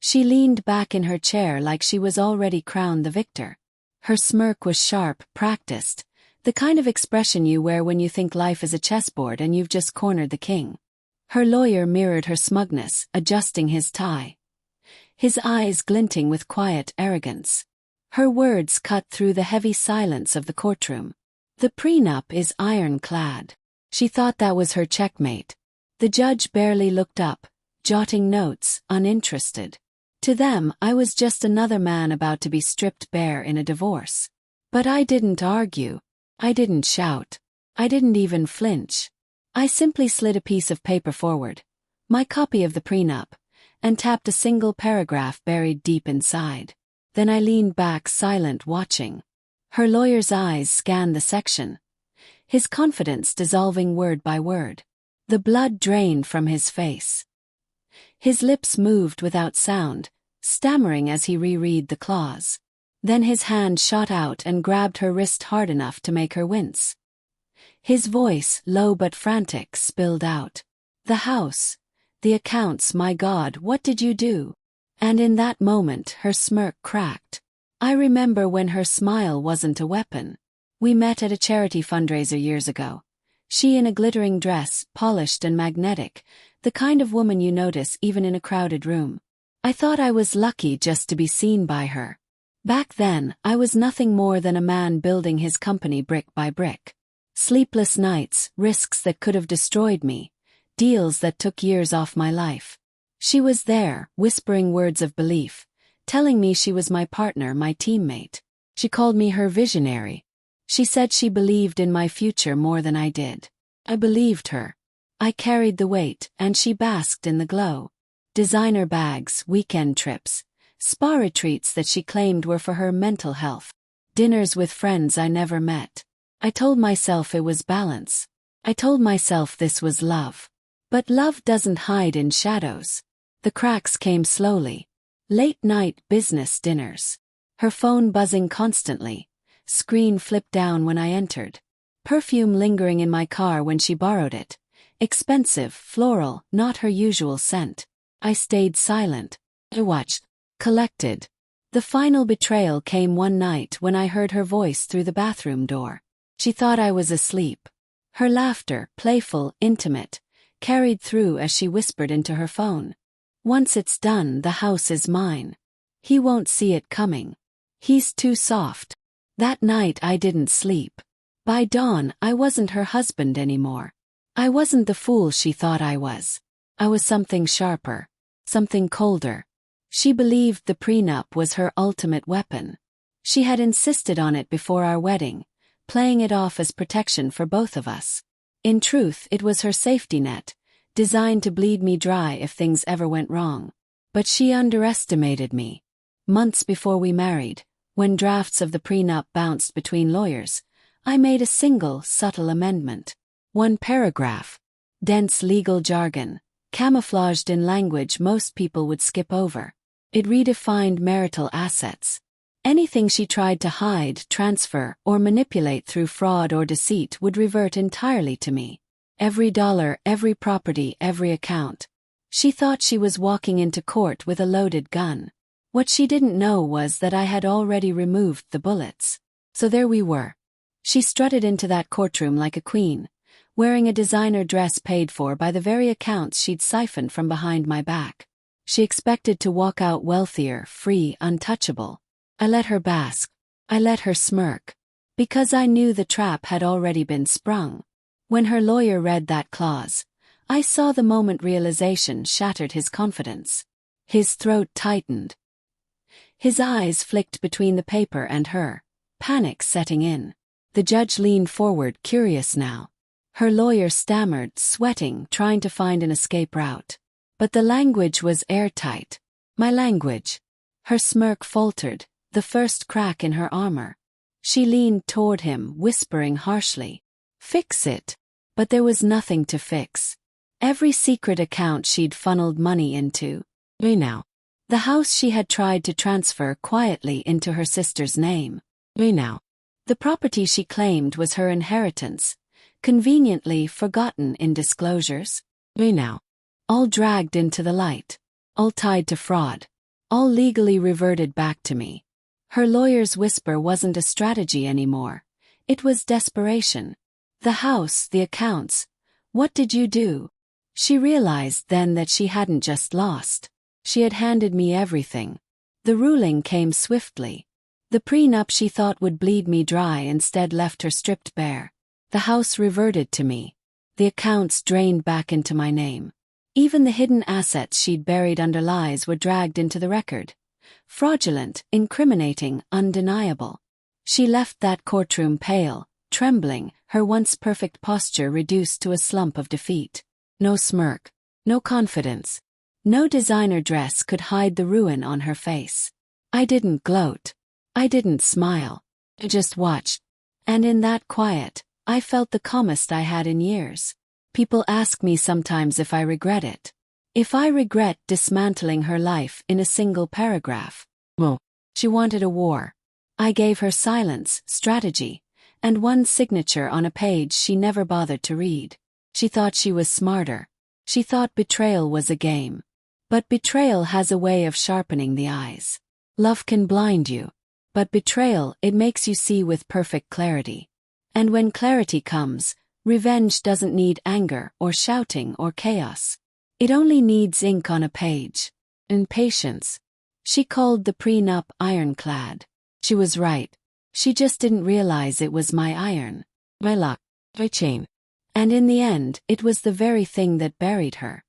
She leaned back in her chair like she was already crowned the victor. Her smirk was sharp, practiced, the kind of expression you wear when you think life is a chessboard and you've just cornered the king. Her lawyer mirrored her smugness, adjusting his tie, his eyes glinting with quiet arrogance. Her words cut through the heavy silence of the courtroom. The prenup is ironclad. She thought that was her checkmate. The judge barely looked up, jotting notes, uninterested. To them, I was just another man about to be stripped bare in a divorce. But I didn't argue. I didn't shout. I didn't even flinch. I simply slid a piece of paper forward, my copy of the prenup, and tapped a single paragraph buried deep inside. Then I leaned back silent, watching. Her lawyer's eyes scanned the section, his confidence dissolving word by word. The blood drained from his face. His lips moved without sound, stammering as he reread the clause. Then his hand shot out and grabbed her wrist hard enough to make her wince. His voice, low but frantic, spilled out. "The house, the accounts, my God, what did you do?" And in that moment her smirk cracked. I remember when her smile wasn't a weapon. We met at a charity fundraiser years ago. She in a glittering dress, polished and magnetic, the kind of woman you notice even in a crowded room. I thought I was lucky just to be seen by her. Back then, I was nothing more than a man building his company brick by brick. Sleepless nights, risks that could have destroyed me, deals that took years off my life. She was there, whispering words of belief, telling me she was my partner, my teammate. She called me her visionary. She said she believed in my future more than I did. I believed her. I carried the weight, and she basked in the glow. Designer bags, weekend trips, spa retreats that she claimed were for her mental health, dinners with friends I never met. I told myself it was balance. I told myself this was love. But love doesn't hide in shadows. The cracks came slowly. Late-night business dinners. Her phone buzzing constantly. Screen flipped down when I entered. Perfume lingering in my car when she borrowed it. Expensive, floral, not her usual scent. I stayed silent. I watched. Collected. The final betrayal came one night when I heard her voice through the bathroom door. She thought I was asleep. Her laughter, playful, intimate, carried through as she whispered into her phone. "Once it's done, the house is mine. He won't see it coming. He's too soft." That night I didn't sleep. By dawn, I wasn't her husband anymore. I wasn't the fool she thought I was. I was something sharper, something colder. She believed the prenup was her ultimate weapon. She had insisted on it before our wedding, playing it off as protection for both of us. In truth, it was her safety net, designed to bleed me dry if things ever went wrong. But she underestimated me. Months before we married, when drafts of the prenup bounced between lawyers, I made a single, subtle amendment. One paragraph. Dense legal jargon, camouflaged in language most people would skip over. It redefined marital assets. Anything she tried to hide, transfer, or manipulate through fraud or deceit would revert entirely to me. Every dollar, every property, every account. She thought she was walking into court with a loaded gun. What she didn't know was that I had already removed the bullets. So there we were. She strutted into that courtroom like a queen, wearing a designer dress paid for by the very accounts she'd siphoned from behind my back. She expected to walk out wealthier, free, untouchable. I let her bask. I let her smirk. Because I knew the trap had already been sprung. When her lawyer read that clause, I saw the moment realization shattered his confidence. His throat tightened. His eyes flicked between the paper and her, panic setting in. The judge leaned forward, curious now. Her lawyer stammered, sweating, trying to find an escape route. But the language was airtight. My language. Her smirk faltered, the first crack in her armor. She leaned toward him, whispering harshly, "Fix it." But there was nothing to fix. Every secret account she'd funneled money into. Now. The house she had tried to transfer quietly into her sister's name. Now. The property she claimed was her inheritance, conveniently forgotten in disclosures. Now. All dragged into the light. All tied to fraud. all legally reverted back to me. Her lawyer's whisper wasn't a strategy anymore. It was desperation. The house, the accounts. What did you do? She realized then that she hadn't just lost. She had handed me everything. The ruling came swiftly. The prenup she thought would bleed me dry instead left her stripped bare. The house reverted to me. The accounts drained back into my name. Even the hidden assets she'd buried under lies were dragged into the record. Fraudulent, incriminating, undeniable. She left that courtroom pale, trembling, her once perfect posture reduced to a slump of defeat. No smirk. No confidence. No designer dress could hide the ruin on her face. I didn't gloat. I didn't smile. I just watched. And in that quiet, I felt the calmest I had in years. People ask me sometimes if I regret it. If I regret dismantling her life in a single paragraph. Well, she wanted a war. I gave her silence, strategy, and one signature on a page she never bothered to read. She thought she was smarter. She thought betrayal was a game. But betrayal has a way of sharpening the eyes. Love can blind you. But betrayal, it makes you see with perfect clarity. And when clarity comes, revenge doesn't need anger or shouting or chaos. It only needs ink on a page. And patience. She called the prenup Ironclad. She was right. She just didn't realize it was my iron. My lock. My chain. And in the end, it was the very thing that buried her.